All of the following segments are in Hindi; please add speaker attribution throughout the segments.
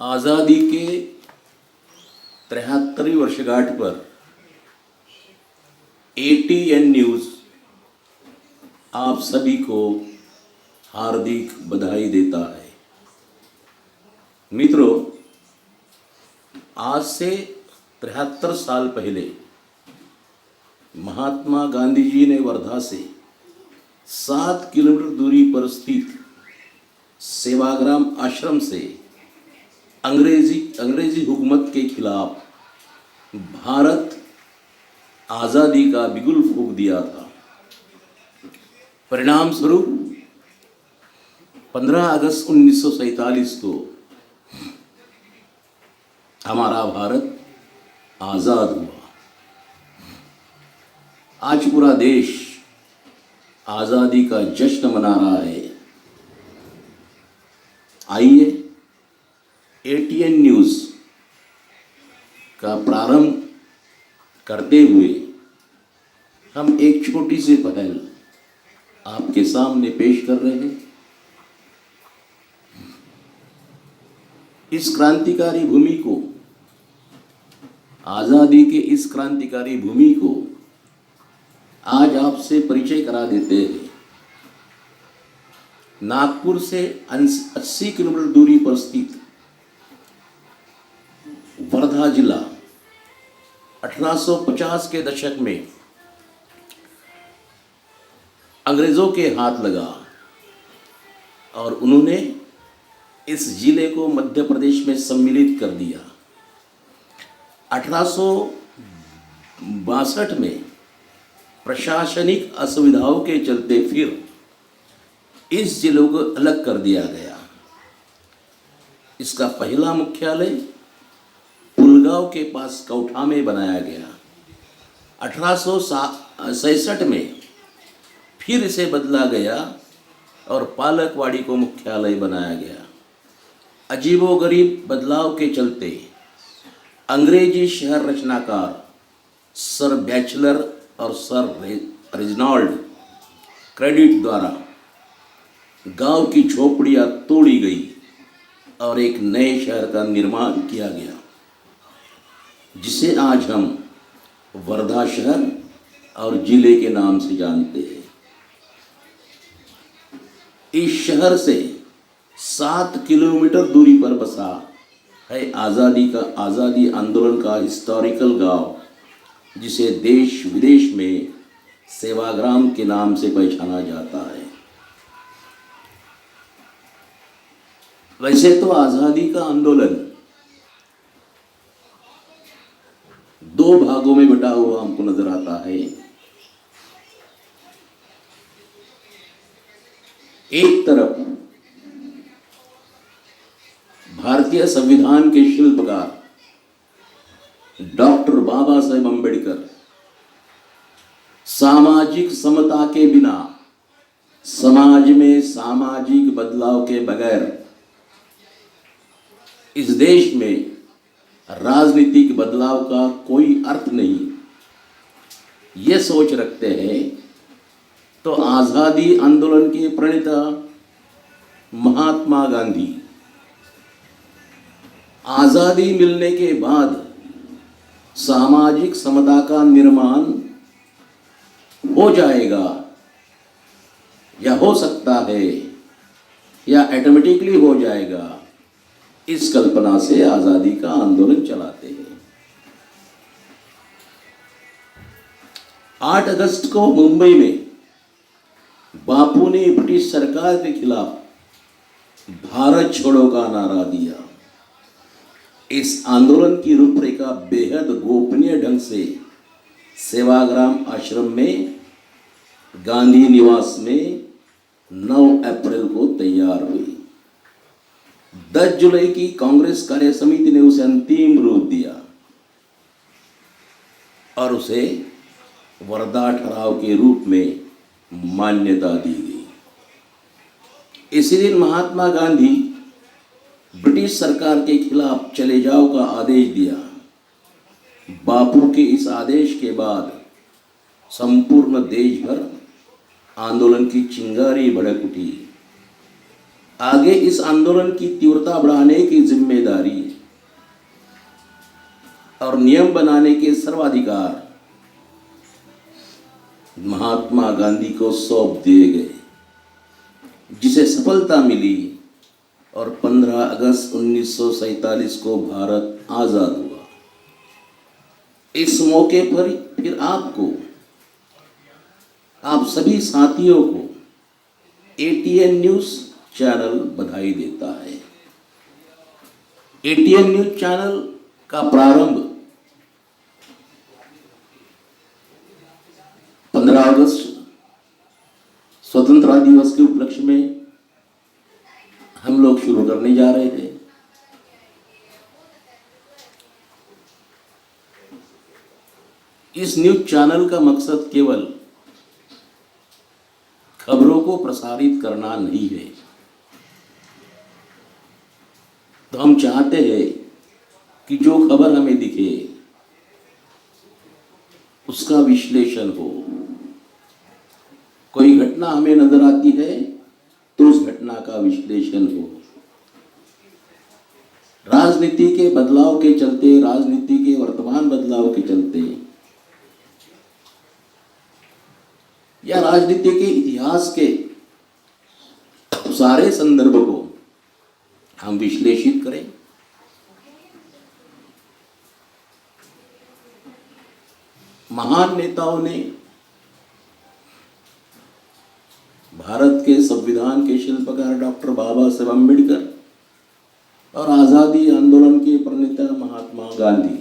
Speaker 1: आज़ादी के 73वीं वर्षगांठ पर ATN न्यूज़ आप सभी को हार्दिक बधाई देता है। मित्रों, आज से 73 साल पहले महात्मा गांधी जी ने वर्धा से 7 किलोमीटर दूरी पर स्थित सेवाग्राम आश्रम से अंग्रेजी हुकूमत के खिलाफ भारत आज़ादी का बिगुल फूंक दिया था। परिणाम स्वरूप 15 अगस्त 1947 को हमारा भारत आज़ाद हुआ। आज पूरा देश आज़ादी का जश्न मना रहा है। आइए ATN न्यूज़ का प्रारंभ करते हुए हम एक छोटी सी पहल आपके सामने पेश कर रहे हैं। इस क्रांतिकारी भूमि को, आज़ादी के इस क्रांतिकारी भूमि को आज आपसे परिचय करा देते हैं। नागपुर से 80 किलोमीटर दूरी पर स्थित वर्धा जिला 1850 के दशक में अंग्रेजों के हाथ लगा और उन्होंने इस जिले को मध्य प्रदेश में सम्मिलित कर दिया। 1862 में प्रशासनिक असुविधाओं के चलते फिर इस जिले को अलग कर दिया गया। इसका पहला मुख्यालय पुलगांव के पास कौठा में बनाया गया। 1866 में फिर इसे बदला गया और पालकवाड़ी को मुख्यालय बनाया गया। अजीबोगरीब बदलाव के चलते अंग्रेजी शहर रचनाकार सर बैचलर और सर रेजिनाल्ड क्रेडिट द्वारा गांव की झोपड़ियां तोड़ी गई और एक नए शहर का निर्माण किया गया, जिसे आज हम वर्धा शहर और जिले के नाम से जानते हैं। इस शहर से 7 किलोमीटर दूरी पर बसा है आज़ादी आंदोलन का हिस्टोरिकल गांव, जिसे देश विदेश में सेवाग्राम के नाम से पहचाना जाता है। वैसे तो आज़ादी का आंदोलन 2 भागों में बटा हुआ हमको नजर आता है। एक तरफ भारतीय संविधान के शिल्पकार डॉक्टर बाबा साहेब अम्बेडकर सामाजिक समता के बिना, समाज में सामाजिक बदलाव के बगैर इस देश में राजनीतिक बदलाव का कोई अर्थ नहीं, ये सोच रखते हैं। तो आज़ादी आंदोलन के प्रणेता महात्मा गांधी आज़ादी मिलने के बाद सामाजिक समता का निर्माण हो जाएगा या हो सकता है या ऑटोमेटिकली हो जाएगा, इस कल्पना से आज़ादी का आंदोलन चलाते हैं। 8 अगस्त को मुंबई में बापू ने ब्रिटिश सरकार के खिलाफ भारत छोड़ो का नारा दिया। इस आंदोलन की रूपरेखा बेहद गोपनीय ढंग से सेवाग्राम आश्रम में गांधी निवास में 9 अप्रैल को तैयार हुई। 10 जुलाई की कांग्रेस कार्य समिति ने उसे अंतिम रूप दिया और उसे वर्धा ठहराव के रूप में मान्यता दी गई। इसी दिन महात्मा गांधी ब्रिटिश सरकार के खिलाफ चले जाओ का आदेश दिया। बापू के इस आदेश के बाद संपूर्ण देश भर आंदोलन की चिंगारी भड़क उठी। आगे इस आंदोलन की तीव्रता बढ़ाने की जिम्मेदारी और नियम बनाने के सर्वाधिकार महात्मा गांधी को सौंप दिए गए, जिसे सफलता मिली और 15 अगस्त 1947 को भारत आजाद हुआ। इस मौके पर फिर आपको, आप सभी साथियों को एटीएन न्यूज चैनल बधाई देता है। एटीएन न्यूज चैनल का प्रारंभ 15 अगस्त स्वतंत्रता दिवस के उपलक्ष्य में हम लोग शुरू करने जा रहे थे। इस न्यूज चैनल का मकसद केवल खबरों को प्रसारित करना नहीं है। तो हम चाहते हैं कि जो खबर हमें दिखे उसका विश्लेषण हो। कोई घटना हमें नजर आती है तो उस घटना का विश्लेषण हो। राजनीति के बदलाव के चलते, राजनीति के वर्तमान बदलाव के चलते या राजनीति के इतिहास के सारे संदर्भ को हम विश्लेषित करें। महान नेताओं ने, भारत के संविधान के शिल्पकार डॉक्टर बाबा साहेब अम्बेडकर और आजादी आंदोलन के प्रणेता महात्मा गांधी,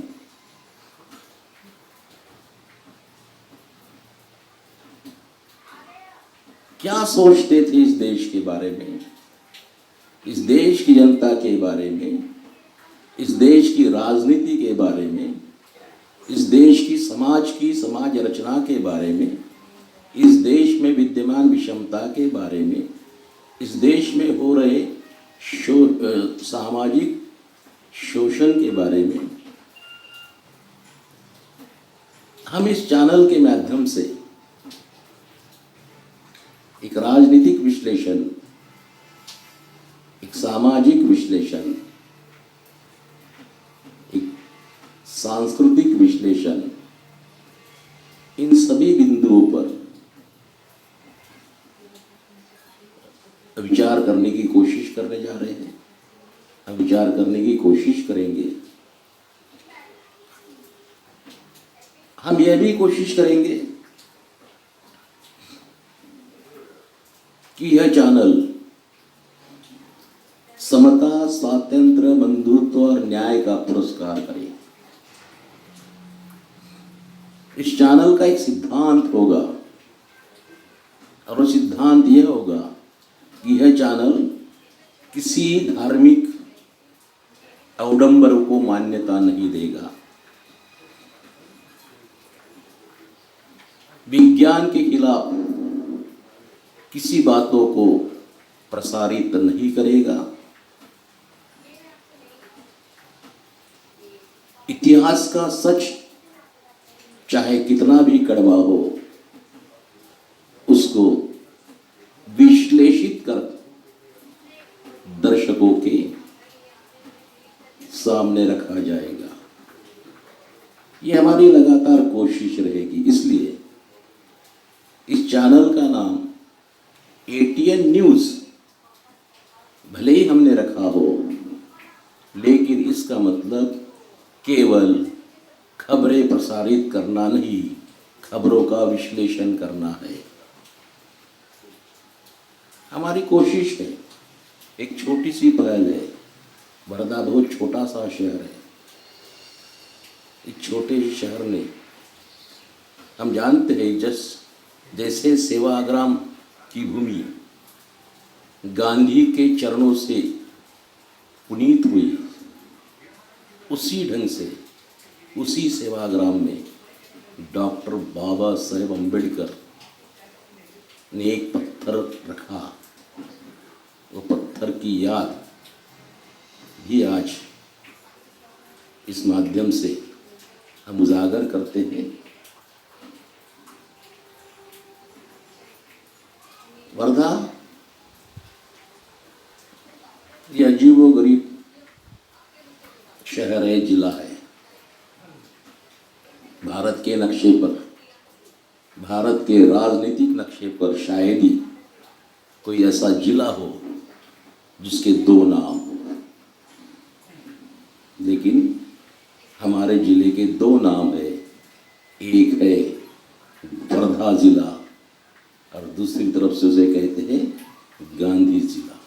Speaker 1: क्या सोचते थे इस देश के बारे में, इस देश की जनता के बारे में, इस देश की राजनीति के बारे में, इस देश की समाज रचना के बारे में, इस देश में विद्यमान विषमता के बारे में, इस देश में हो रहे सामाजिक शोषण के बारे में। हम इस चैनल के माध्यम से एक राजनीतिक विश्लेषण, एक सामाजिक विश्लेषण, एक सांस्कृतिक विश्लेषण, इन सभी बिंदुओं पर विचार करने की कोशिश करने जा रहे हैं। हम विचार करने की कोशिश करेंगे। हम यह भी कोशिश करेंगे कि यह चैनल समता, स्वातंत्र्य, बंधुत्व और न्याय का पुरस्कार करे। इस चैनल का एक सिद्धांत होगा और वो सिद्धांत यह होगा कि यह चैनल किसी धार्मिक अवडंबर को मान्यता नहीं देगा, विज्ञान के खिलाफ किसी बातों को प्रसारित नहीं करेगा, इतिहास का सच चाहे कितना भी कड़वा हो उसको विश्लेषित कर दर्शकों के सामने रखा जाएगा। ये हमारी लगातार कोशिश रहेगी। इसलिए इस चैनल का नाम एटीएन न्यूज भले ही हमने रखा हो, लेकिन इसका मतलब केवल खबरें प्रसारित करना नहीं, खबरों का विश्लेषण करना है। हमारी कोशिश है। एक छोटी सी पहल है। बड़ौदा बहुत छोटा सा शहर है। इस छोटे शहर ने, हम जानते हैं, जैसे सेवाग्राम की भूमि गांधी के चरणों से पुनीत हुई, उसी ढंग से उसी सेवाग्राम में डॉक्टर बाबा साहेब अम्बेडकर ने एक पत्थर रखा। वो पत्थर की याद भी आज इस माध्यम से हम उजागर करते हैं। वर्धा ये अजीबोगरीब शहर है, जिला है। भारत के नक्शे पर, भारत के राजनीतिक नक्शे पर शायद ही कोई ऐसा जिला हो जिसके दो नाम हो, लेकिन हमारे जिले के दो नाम है। एक है वर्धा जिला और दूसरी तरफ से उसे कहते हैं गांधी जिला।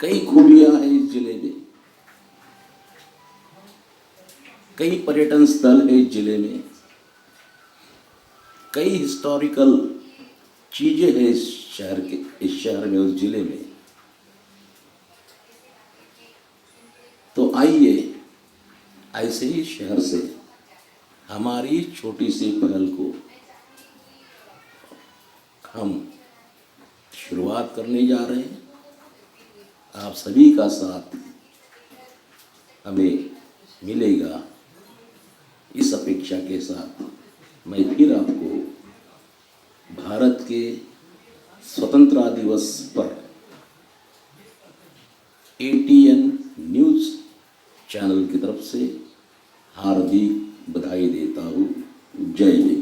Speaker 1: कई खूबियां हैं इस जिले में, कई पर्यटन स्थल है इस जिले में, कई हिस्टोरिकल चीजें हैं इस शहर में, उस जिले में। तो आइए ऐसे ही शहर से हमारी छोटी सी पहल को हम शुरुआत करने जा रहे हैं। आप सभी का साथ हमें मिलेगा, इस अपेक्षा के साथ मैं फिर आपको भारत के स्वतंत्रता दिवस पर ATN न्यूज़ चैनल की तरफ से हार्दिक बधाई देता हूँ। जय हिंद।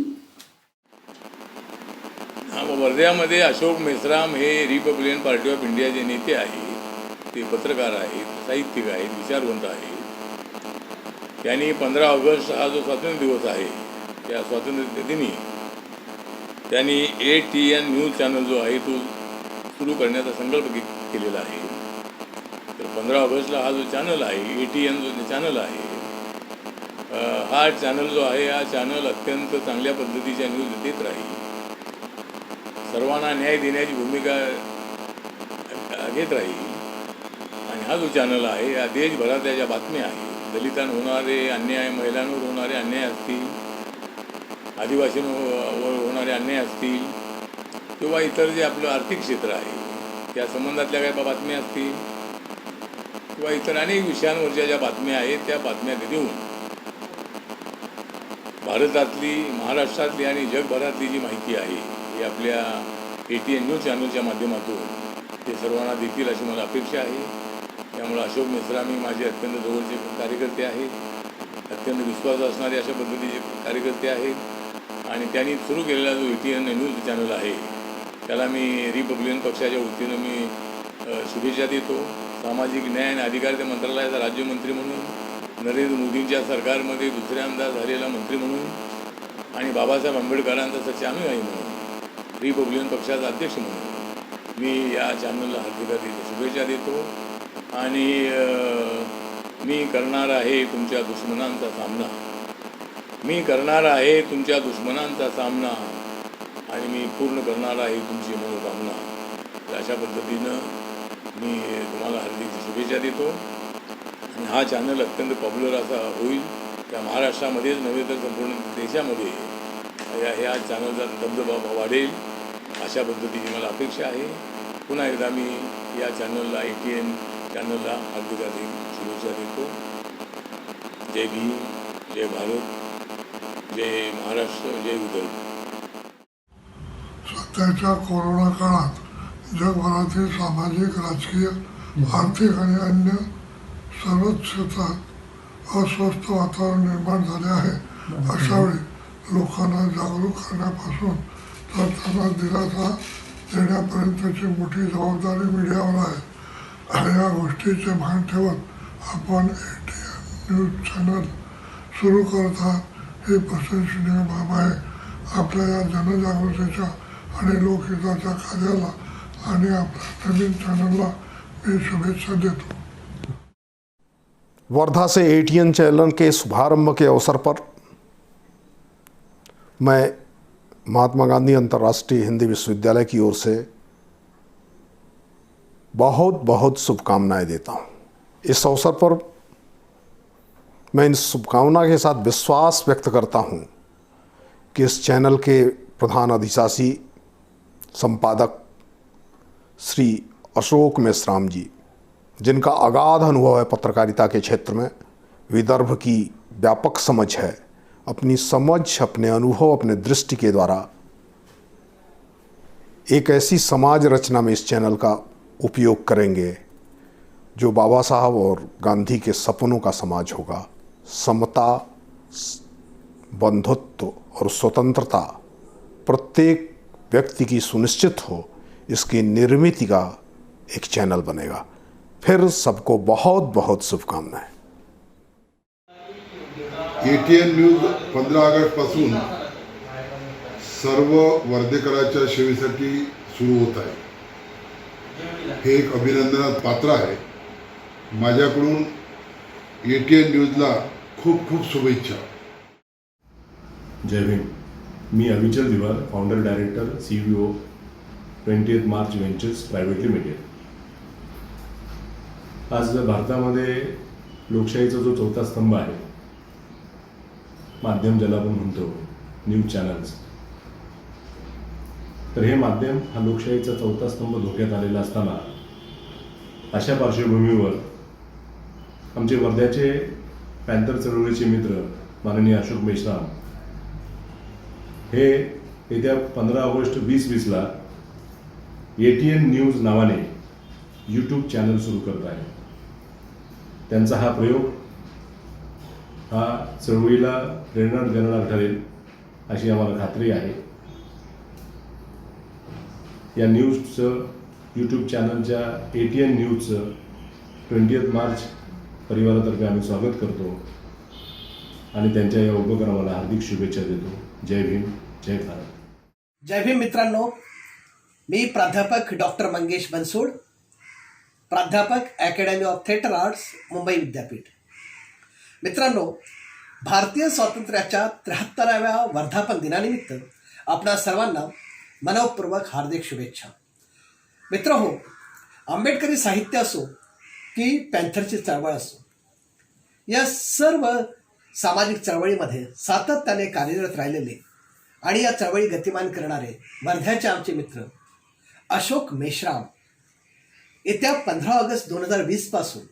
Speaker 2: वर्ध्यामध्ये अशोक मेश्राम हे रिपब्लिकन पार्टी ऑफ इंडियाचे नेते आहेत, ते पत्रकार आहेत, साहित्यिक आहेत, विचारवंत आहेत। त्यांनी 15 ऑगस्ट हा जो स्वातंत्र्य दिवस आहे त्या स्वातंत्र्य दिनी त्यांनी ATN न्यूज चॅनल जो आहे तो सुरू करण्याचा संकल्प केलेला आहे। तर 15 ऑगस्टला हा जो चॅनल आहे ATN जो चॅनल आहे, हा चॅनल जो आहे हा चॅनल अत्यंत चांगल्या पद्धतीच्या न्यूज देत राहील, सर्वांना न्याय देण्याची भूमिका घेत राहील। आणि हा जो चॅनल आहे या देशभरातल्या ज्या बातम्या आहेत, दलितांवर होणारे अन्याय, महिलांवर होणारे अन्याय असतील, आदिवासींवर होणारे अन्याय असतील, किंवा इतर जे आपलं आर्थिक क्षेत्र आहे त्या संबंधातल्या काही बातम्या असतील, किंवा इतर अनेक विषयांवरच्या ज्या बातम्या आहेत त्या बातम्या देऊन भारतातली, महाराष्ट्रातली आणि जगभरातली जी माहिती आहे ही आपल्या ATN न्यूज चॅनलच्या माध्यमातून ते सर्वांना देतील अशी मला अपेक्षा आहे। त्यामुळे अशोक मेश्राम हे माझे अत्यंत जवळचे कार्यकर्ते आहेत, अत्यंत विश्वास असणारे अशा पद्धतीचे कार्यकर्ते आहेत। आणि त्यांनी सुरू केलेला जो ATN न्यूज चॅनल आहे त्याला मी रिपब्लिकन पक्षाच्या वतीनं मी शुभेच्छा देतो। सामाजिक न्याय आणि अधिकारिता मंत्रालयाचा राज्यमंत्री म्हणून, नरेंद्र मोदींच्या सरकारमध्ये दुसऱ्यांदा झालेला मंत्री म्हणून आणि बाबासाहेब आंबेडकरांचा सच्चा अनुयायी म्हणून, रिपब्लिकन पक्षाचा अध्यक्ष म्हणून मी या चॅनलला हार्दिक शुभेच्छा देतो। आणि मी करणार आहे तुमच्या दुश्मनांचा सामना, मी करणार आहे तुमच्या दुश्मनांचा सामना आणि मी पूर्ण करणार आहे तुमची मनोकामना। अशा पद्धतीनं मी तुम्हाला हार्दिक शुभेच्छा देतो। आणि हा चॅनल अत्यंत पॉप्युलर असा होईल, त्या महाराष्ट्रामध्येच नव्हे तर संपूर्ण देशामध्ये ह्या चॅनलचा दबदबा वाढेल अशा पद्धतीची मला अपेक्षा आहे। पुन्हा एकदा मी या चॅनलला, ATN चॅनलला हार्दिक शुभेच्छा देतो। जय भीम, जय भारत, जय महाराष्ट्र, जय विदर्भ।
Speaker 3: सध्याच्या कोरोना काळात जगभरातील सामाजिक, राजकीय, आर्थिक आणि अन्य सर्वच क्षेत्रात अस्वस्थ वातावरण निर्माण झाले आहे। अशावेळी लोकांना जागरूक करण्यापासून तर त्यांना दिलासा देण्यापर्यंतची मोठी जबाबदारी मीडियावर आहे। आणि या गोष्टीचे भान ठेवत आपण ATN न्यूज चॅनल सुरू करत आहात ही प्रशंसनीय बाब आहे। आपल्या या जनजागृतीच्या आणि लोकहिताच्या कार्याला आणि आपल्या नवीन चॅनलला मैं शुभेच्छा देता हूँ।
Speaker 4: वर्धा से ATN चैनल के शुभारंभ के अवसर पर मैं महात्मा गांधी अंतर्राष्ट्रीय हिंदी विश्वविद्यालय की ओर से बहुत बहुत शुभकामनाएं देता हूँ। इस अवसर पर मैं इन शुभकामना के साथ विश्वास व्यक्त करता हूँ कि इस चैनल के प्रधान अधिशासी संपादक श्री अशोक मेश्राम जी, जिनका अगाध अनुभव है पत्रकारिता के क्षेत्र में, विदर्भ की व्यापक समझ है, अपनी समझ, अपने अनुभव, अपने दृष्टि के द्वारा एक ऐसी समाज रचना में इस चैनल का उपयोग करेंगे जो बाबा साहब और गांधी के सपनों का समाज होगा, समता, बंधुत्व और स्वतंत्रता प्रत्येक व्यक्ति की सुनिश्चित हो, इसकी निर्मिति का एक चैनल बनेगा। फिर सबको बहुत बहुत शुभकामनाएं।
Speaker 5: ATN न्यूज 15 ऑगस्टपासून सर्व वर्धेकरांच्या सेवेसाठी सुरू होत आहे. हे एक अभिनंदनास पात्र आहे. माझ्याकडून ATN न्यूजला खूप खूप शुभेच्छा.
Speaker 6: जय भीम. मी अविचल दिवार, फाउंडर डायरेक्टर CEO 20th मार्च व्हेंचर्स प्रायव्हेट लिमिटेड. आज भारतामध्ये लोकशाहीचा जो चौथा स्तंभ आहे, माध्यम ज्याला आपण म्हणतो, न्यूज चॅनल्स, तर हे माध्यम हा लोकशाहीचा चौथा स्तंभ धोक्यात आलेला असताना अशा पार्श्वभूमीवर आमचे वर्ध्याचे पॅन्थर चळवळीचे मित्र माननीय अशोक मेश्राम हे येत्या 15 ऑगस्ट 2020ला ATN न्यूज नावाने यूट्यूब चॅनल सुरू करत आहे. त्यांचा हा प्रयोग हा चळवळीला प्रेरणा देणारा ठरेल अशी आम्हाला खात्री आहे. या न्यूजचं यूट्यूब चॅनलच्या ATN न्यूजचं 20th मार्च परिवारातर्फे आम्ही स्वागत करतो आणि त्यांच्या या उपक्रमाला हार्दिक शुभेच्छा देतो. जय भीम, जय भारत.
Speaker 7: जय भीम मित्रांनो, मी प्राध्यापक डॉक्टर मंगेश बनसोड, प्राध्यापक academy of theatre arts, Mumbai Vidyapeeth. मित्रांनो, भारतीय स्वातंत्र्याच्या 73व्या वर्धापन दिनानिमित्त आपणा सर्वांना मनपूर्वक हार्दिक शुभेच्छा. मित्रहो, आंबेडकरी साहित्य असो की पॅन्थरची चळवळ असो, या सर्व सामाजिक चळवळीमध्ये सातत्याने कार्यरत राहिलेले आणि या चळवळी गतिमान करणारे वर्ध्याचे आमचे मित्र अशोक मेश्राम येत्या 15 ऑगस्ट 2020 पासून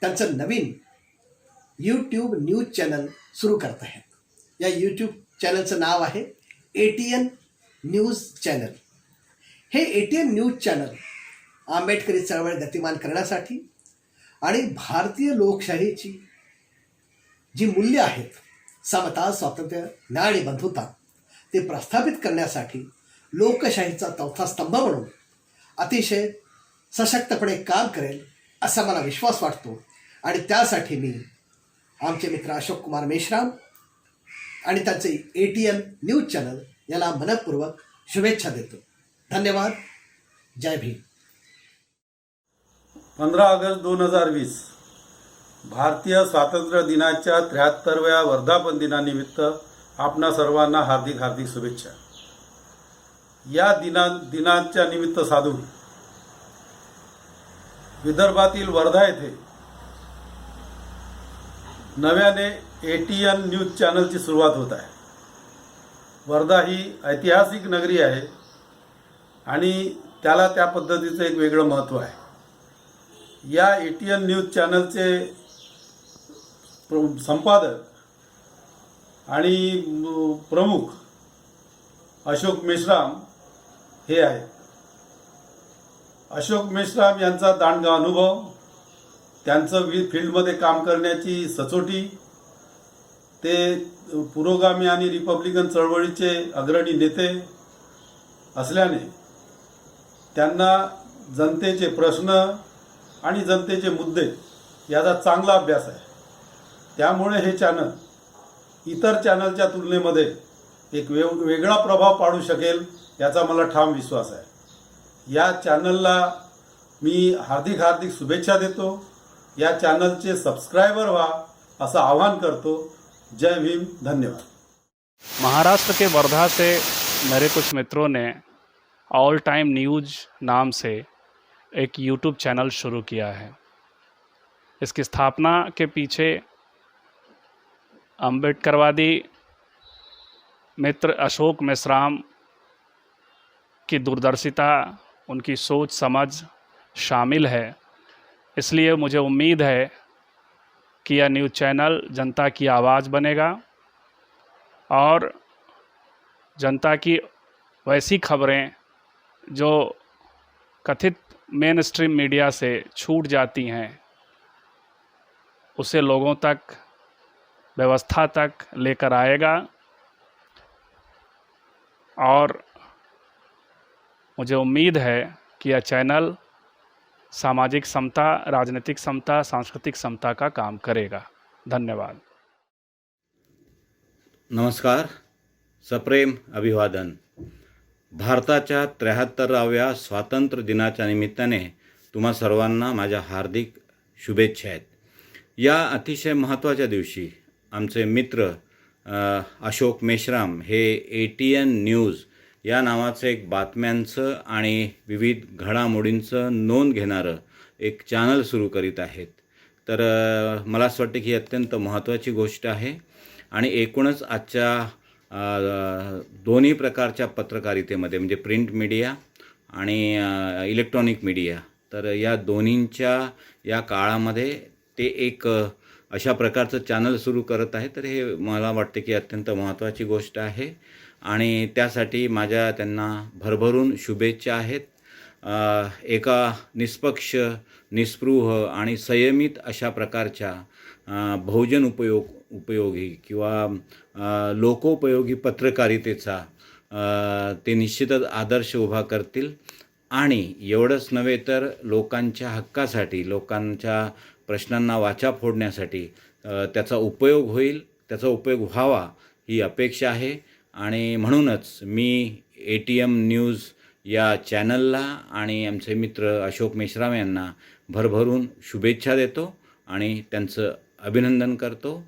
Speaker 7: त्यांचं नवीन यूट्यूब न्यूज चॅनल सुरू करत आहेत. या यूट्यूब चॅनलचं नाव आहे ATN न्यूज चॅनल. हे ATN न्यूज चॅनल आंबेडकरी चळवळ गतिमान करण्यासाठी आणि भारतीय लोकशाहीची जी मूल्य आहेत, समता, स्वातंत्र्य, न्याय आणि बंधुता, ते प्रस्थापित करण्यासाठी लोकशाहीचा चौथा स्तंभ म्हणून अतिशय सशक्तपणे काम करेल असा मला विश्वास वाटतो. आणि त्यासाठी मी आमचे मित्र अशोक कुमार मेश्राम आणि त्यांचे ATN न्यूज चॅनल याला मनपूर्वक शुभेच्छा देतो. धन्यवाद. जय भीम.
Speaker 8: 15 ऑगस्ट 2020 भारतीय स्वातंत्र्य दिनाच्या 73व्या वर्धापन दिनानिमित्त आपणा सर्वांना हार्दिक हार्दिक शुभेच्छा. या दिनाच्या निमित्त साधून विदर्भातील वर्धा येथे नव्याने ATN न्यूज चॅनलची सुरुवात होत आहे. वर्धा ही ऐतिहासिक नगरी आहे आणि त्याला त्या पद्धतीचं एक वेगळं महत्त्व आहे. या ATN न्यूज चॅनलचे संपादक आणि प्रमुख अशोक मेश्राम हे आहेत. अशोक मेश्राम यांचा दांडगा अनुभव, त्यांचं फील्डमध्ये काम करण्याची सचोटी, ते पुरोगामी आणि रिपब्लिकन चळवळीचे अग्रणी नेते असल्याने त्यांना जनतेचे प्रश्न आणि जनतेचे मुद्दे याचा चांगला अभ्यास आहे. त्यामुळे हे चॅनल इतर चॅनलच्या तुलनेमध्ये एक वेगळा प्रभाव पाडू शकेल याचा मला ठाम विश्वास आहे. या चॅनलला मी हार्दिक हार्दिक शुभेच्छा देतो. या चॅनलचे सबस्क्राइबर व्हा असं आवाहन करतो. जय भीम, धन्यवाद.
Speaker 9: महाराष्ट्र के वर्धा से मेरे कुछ मित्रों ने ऑल टाइम न्यूज नाम से एक यूट्यूब चैनल शुरू किया है. इसकी स्थापना के पीछे अम्बेडकरवादी मित्र अशोक मेश्राम की दूरदर्शिता, उनकी सोच समझ शामिल है. इसलिए मुझे उम्मीद है कि यह न्यूज़ चैनल जनता की आवाज़ बनेगा और जनता की वैसी खबरें जो कथित मेन स्ट्रीम मीडिया से छूट जाती हैं उसे लोगों तक, व्यवस्था तक लेकर आएगा। और मुझे उम्मीद है कि यह चैनल सामाजिक समता, राजनीतिक समता, सांस्कृतिक समता का काम करेगा। धन्यवाद।
Speaker 10: नमस्कार, सप्रेम अभिवादन। भारताच्या 73व्या स्वातंत्र्य दिनाच्या निमित्ताने तुम्हा सर्वांना माझ्या हार्दिक शुभेच्छा आहेत। या अतिशय महत्त्वाच्या दिवशी आमचे मित्र अशोक मेश्राम हे ATN न्यूज या नावाचं एक बातम्यांचं आणि विविध घडामोडींचं नोंद घेणारं एक चॅनल सुरू करीत आहेत। तर मला असं वाटतं की ही अत्यंत महत्त्वाची गोष्ट आहे आणि एकूणच आजच्या दोन्ही प्रकारच्या पत्रकारितेमध्ये म्हणजे प्रिंट मीडिया आणि इलेक्ट्रॉनिक मीडिया, तर या दोन्हींच्या या काळामध्ये ते एक अशा प्रकारचं चॅनल सुरू करत आहे। तर हे मला वाटते की अत्यंत महत्त्वाची गोष्ट आहे आणि त्यासाठी माझ्या त्यांना भरभरून शुभेच्छा आहेत। एका निष्पक्ष, निस्पृह आणि संयमित अशा प्रकारच्या बहुजन उपयोगी किंवा लोकोपयोगी पत्रकारितेचा ते निश्चितच आदर्श उभा करतील आणि एवढंच नव्हे तर लोकांच्या हक्कासाठी, लोकांच्या प्रश्नांना वाचा फोडण्यासाठी त्याचा उपयोग होईल, त्याचा उपयोग व्हावा ही अपेक्षा आहे। आणि म्हणूनच मी ATN न्यूज या चॅनलला आणि आमचे मित्र अशोक मेश्राम यांना भरभरून शुभेच्छा देतो आणि त्यांचं अभिनंदन करतो।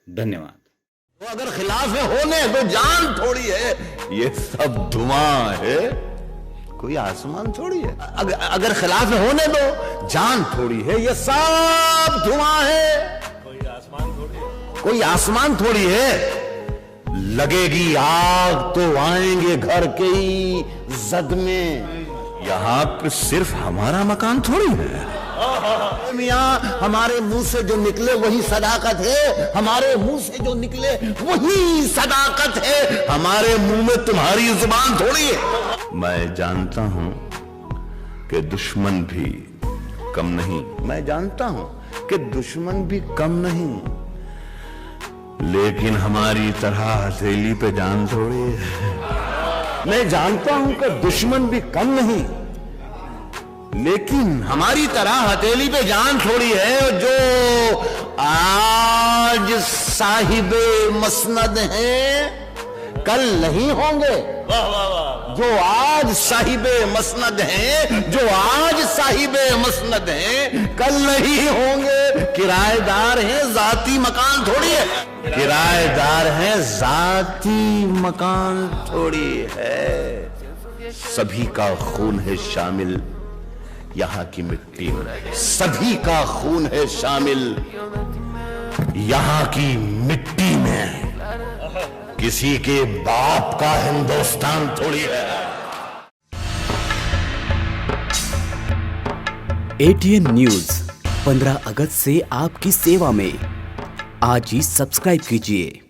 Speaker 10: धन्यवाद।
Speaker 11: अगर खिलाफ है होने तो जान थोड़ी है, ये सब धुआं है, कोई आसमान थोड़ी है। अगर खिलाफ है होने दो, जान थोड़ी है, ये सब धुआं है, कोई आसमान थोड़ी है। लगेगी आग तो आएंगे घर के ही जद में, यहाँ पे सिर्फ हमारा मकान थोड़ी है। मियां, हमारे मुंह से जो निकले वही सदाकत है, हमारे मुंह से जो निकले वही सदाकत है, हमारे मुंह में तुम्हारी जुबान थोड़ी है। मैं जानता हूं कि दुश्मन भी कम नहीं, मैं जानता हूं कि दुश्मन भी कम नहीं, लेकिन हमारी तरह हथेली पे जान थोड़ी है। मैं जानता हूं कि दुश्मन भी कम नहीं, लेकिन हमारी तरह हथेली पे जान थोड़ी है। जो आज साहिबे मसनद हैं, कल नहीं होंगे। जो आज साहिबे मसनद हैं, जो आज साहिबे मसनद हैं, कल नहीं होंगे। किराएदार हैं, जाती मकान थोड़ी है। किराएदार हैं, जाती मकान थोड़ी है। सभी का खून है शामिल यहाँ की मिट्टी में, सभी का खून है शामिल यहाँ की मिट्टी में। किसी के बाप का हिंदुस्तान थोड़ी है।
Speaker 12: ATN न्यूज 15 अगस्त से आपकी सेवा में। आज ही सब्सक्राइब कीजिए।